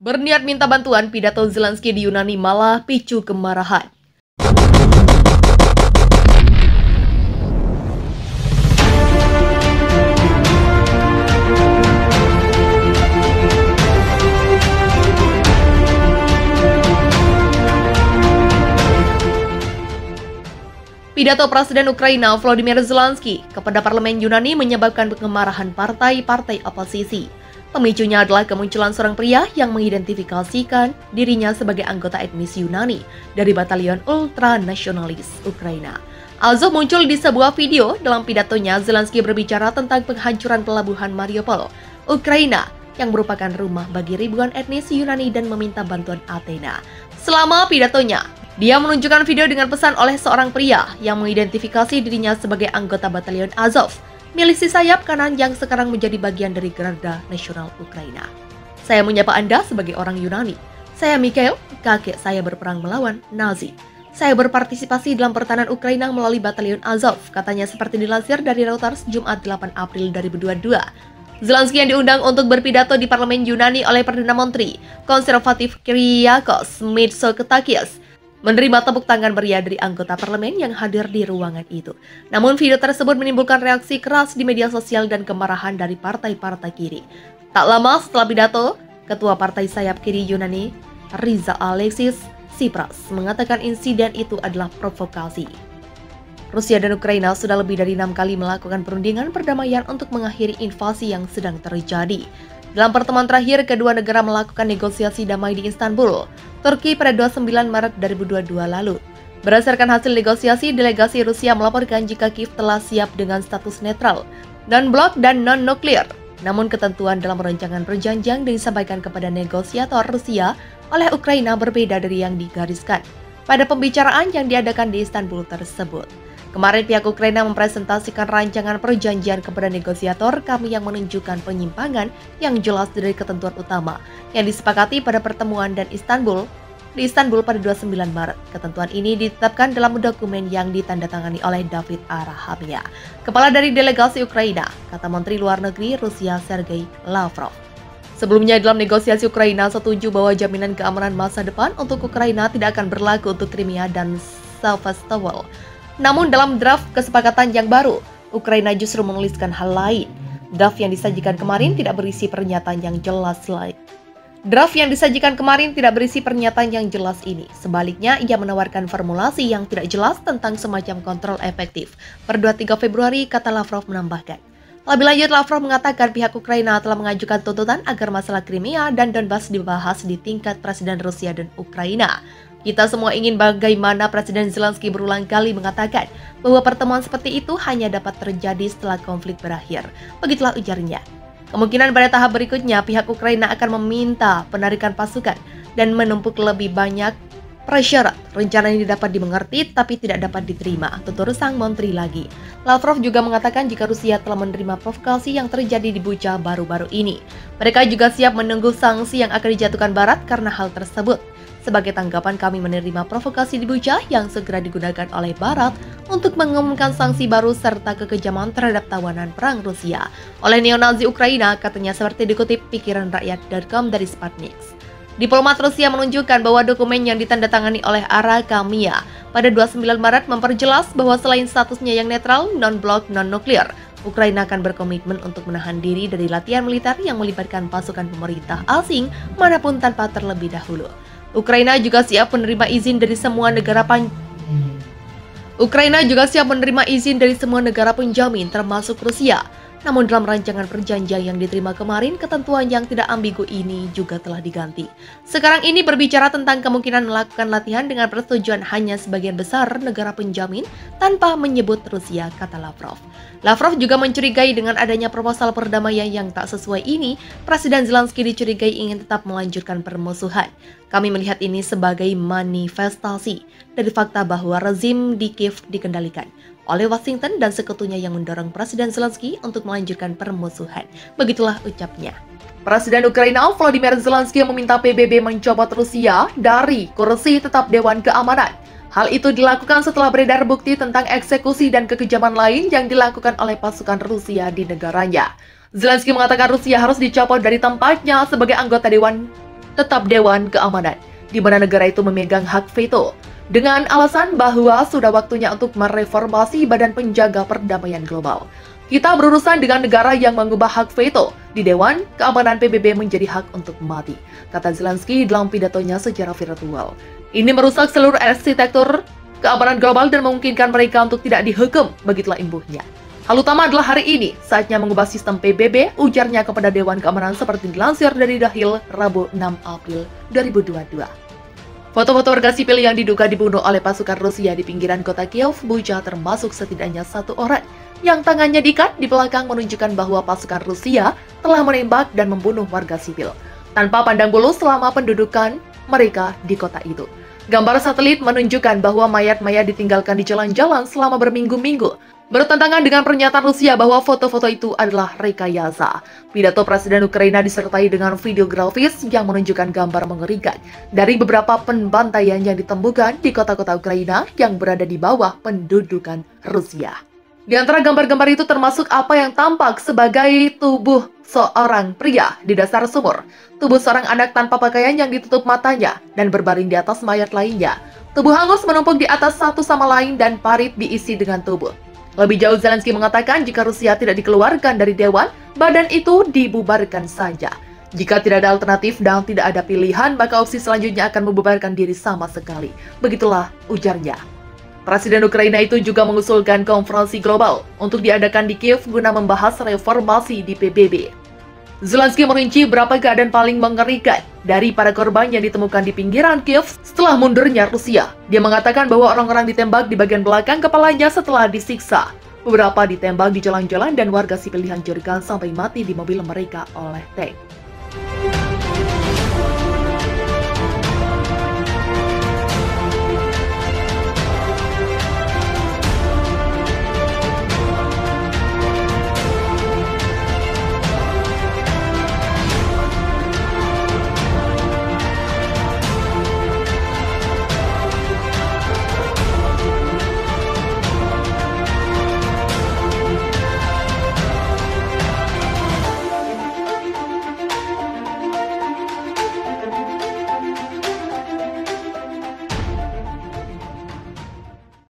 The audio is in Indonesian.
Berniat minta bantuan, pidato Zelensky di Yunani malah picu kemarahan. Pidato Presiden Ukraina Volodymyr Zelensky kepada parlemen Yunani menyebabkan kemarahan partai-partai oposisi. Pemicunya adalah kemunculan seorang pria yang mengidentifikasikan dirinya sebagai anggota etnis Yunani dari batalion ultranasionalis Ukraina. Azov muncul di sebuah video. Dalam pidatonya, Zelensky berbicara tentang penghancuran pelabuhan Mariupol, Ukraina, yang merupakan rumah bagi ribuan etnis Yunani dan meminta bantuan Athena. Selama pidatonya, dia menunjukkan video dengan pesan oleh seorang pria yang mengidentifikasi dirinya sebagai anggota batalion Azov, milisi sayap kanan yang sekarang menjadi bagian dari Garda Nasional Ukraina. Saya menyapa Anda sebagai orang Yunani. Saya Mikhail, kakek saya berperang melawan Nazi. Saya berpartisipasi dalam pertahanan Ukraina melalui batalion Azov, katanya seperti dilansir dari Reuters Jumat 8 April 2022. Zelensky yang diundang untuk berpidato di parlemen Yunani oleh Perdana Menteri konservatif Kyriakos Mitsotakis menerima tepuk tangan meriah dari anggota parlemen yang hadir di ruangan itu. Namun video tersebut menimbulkan reaksi keras di media sosial dan kemarahan dari partai-partai kiri. Tak lama setelah pidato, Ketua Partai Sayap Kiri Yunani, Riza Alexis Tsipras, mengatakan insiden itu adalah provokasi. Rusia dan Ukraina sudah lebih dari 6 kali melakukan perundingan perdamaian untuk mengakhiri invasi yang sedang terjadi. Dalam pertemuan terakhir, kedua negara melakukan negosiasi damai di Istanbul, Turki pada 29 Maret 2022 lalu. Berdasarkan hasil negosiasi, delegasi Rusia melaporkan jika Kiev telah siap dengan status netral, non-blok dan non-nuklir. Namun ketentuan dalam rancangan perjanjian disampaikan kepada negosiator Rusia oleh Ukraina berbeda dari yang digariskan pada pembicaraan yang diadakan di Istanbul tersebut. Kemarin pihak Ukraina mempresentasikan rancangan perjanjian kepada negosiator kami yang menunjukkan penyimpangan yang jelas dari ketentuan utama yang disepakati pada pertemuan di Istanbul pada 29 Maret. Ketentuan ini ditetapkan dalam dokumen yang ditandatangani oleh David Arahamia, kepala dari delegasi Ukraina, kata Menteri Luar Negeri Rusia Sergei Lavrov. Sebelumnya dalam negosiasi Ukraina setuju bahwa jaminan keamanan masa depan untuk Ukraina tidak akan berlaku untuk Crimea dan Sevastopol. Namun dalam draft kesepakatan yang baru, Ukraina justru menuliskan hal lain. Draft yang disajikan kemarin tidak berisi pernyataan yang jelas ini. Sebaliknya, ia menawarkan formulasi yang tidak jelas tentang semacam kontrol efektif. Per 23 Februari, kata Lavrov menambahkan. Lebih lanjut, Lavrov mengatakan pihak Ukraina telah mengajukan tuntutan agar masalah Crimea dan Donbas dibahas di tingkat Presiden Rusia dan Ukraina. Kita semua ingin bagaimana Presiden Zelensky berulang kali mengatakan bahwa pertemuan seperti itu hanya dapat terjadi setelah konflik berakhir. Begitulah ujarnya. Kemungkinan pada tahap berikutnya pihak Ukraina akan meminta penarikan pasukan dan menumpuk lebih banyak prasyarat. Rencana ini dapat dimengerti tapi tidak dapat diterima, tutur sang menteri lagi. Lavrov juga mengatakan jika Rusia telah menerima provokasi yang terjadi di Bucha baru-baru ini, mereka juga siap menunggu sanksi yang akan dijatuhkan Barat karena hal tersebut. Sebagai tanggapan kami menerima provokasi di Bucha yang segera digunakan oleh Barat untuk mengumumkan sanksi baru serta kekejaman terhadap tawanan perang Rusia oleh neonazi Ukraina, katanya seperti dikutip pikiranrakyat.com dari Sputnik. Diplomat Rusia menunjukkan bahwa dokumen yang ditandatangani oleh Arahamia pada 29 Maret memperjelas bahwa selain statusnya yang netral, non-blok, non-nuklir, Ukraina akan berkomitmen untuk menahan diri dari latihan militer yang melibatkan pasukan pemerintah asing manapun tanpa terlebih dahulu. Ukraina juga siap menerima izin dari semua negara penjamin termasuk Rusia. Namun dalam rancangan perjanjian yang diterima kemarin, ketentuan yang tidak ambigu ini juga telah diganti. Sekarang ini berbicara tentang kemungkinan melakukan latihan dengan persetujuan hanya sebagian besar negara penjamin tanpa menyebut Rusia, kata Lavrov. Lavrov juga mencurigai dengan adanya proposal perdamaian yang tak sesuai ini, Presiden Zelensky dicurigai ingin tetap melanjutkan permusuhan. Kami melihat ini sebagai manifestasi dari fakta bahwa rezim di Kiev dikendalikan oleh Washington dan sekutunya yang mendorong Presiden Zelensky untuk melanjutkan permusuhan. Begitulah ucapnya. Presiden Ukraina Volodymyr Zelensky meminta PBB mencopot Rusia dari kursi tetap Dewan Keamanan. Hal itu dilakukan setelah beredar bukti tentang eksekusi dan kekejaman lain yang dilakukan oleh pasukan Rusia di negaranya. Zelensky mengatakan Rusia harus dicopot dari tempatnya sebagai anggota Dewan tetap Dewan Keamanan, di mana negara itu memegang hak veto, dengan alasan bahwa sudah waktunya untuk mereformasi Badan Penjaga Perdamaian Global. Kita berurusan dengan negara yang mengubah hak veto di Dewan Keamanan PBB menjadi hak untuk mati, kata Zelensky dalam pidatonya secara virtual. Ini merusak seluruh arsitektur keamanan global dan memungkinkan mereka untuk tidak dihukum, begitulah imbuhnya. Hal utama adalah hari ini, saatnya mengubah sistem PBB, ujarnya kepada Dewan Keamanan seperti dilansir dari The Hill, Rabu 6 April 2022. Foto-foto warga sipil yang diduga dibunuh oleh pasukan Rusia di pinggiran kota Kiev, Bucha, termasuk setidaknya 1 orang yang tangannya diikat di belakang menunjukkan bahwa pasukan Rusia telah menembak dan membunuh warga sipil tanpa pandang bulu selama pendudukan mereka di kota itu. Gambar satelit menunjukkan bahwa mayat-mayat ditinggalkan di jalan-jalan selama berminggu-minggu, bertentangan dengan pernyataan Rusia bahwa foto-foto itu adalah rekayasa. Pidato Presiden Ukraina disertai dengan video grafis yang menunjukkan gambar mengerikan dari beberapa pembantaian yang ditemukan di kota-kota Ukraina yang berada di bawah pendudukan Rusia. Di antara gambar-gambar itu termasuk apa yang tampak sebagai tubuh seorang pria di dasar sumur, tubuh seorang anak tanpa pakaian yang ditutup matanya dan berbaring di atas mayat lainnya, tubuh hangus menumpuk di atas satu sama lain dan parit diisi dengan tubuh. Lebih jauh, Zelensky mengatakan jika Rusia tidak dikeluarkan dari Dewan, badan itu dibubarkan saja. Jika tidak ada alternatif dan tidak ada pilihan, maka opsi selanjutnya akan membubarkan diri sama sekali. Begitulah ujarnya. Presiden Ukraina itu juga mengusulkan konferensi global untuk diadakan di Kiev guna membahas reformasi di PBB. Zelensky merinci berapa keadaan paling mengerikan dari para korban yang ditemukan di pinggiran Kiev setelah mundurnya Rusia. Dia mengatakan bahwa orang-orang ditembak di bagian belakang kepalanya setelah disiksa. Beberapa ditembak di jalan-jalan dan warga sipil dihancurkan sampai mati di mobil mereka oleh tank.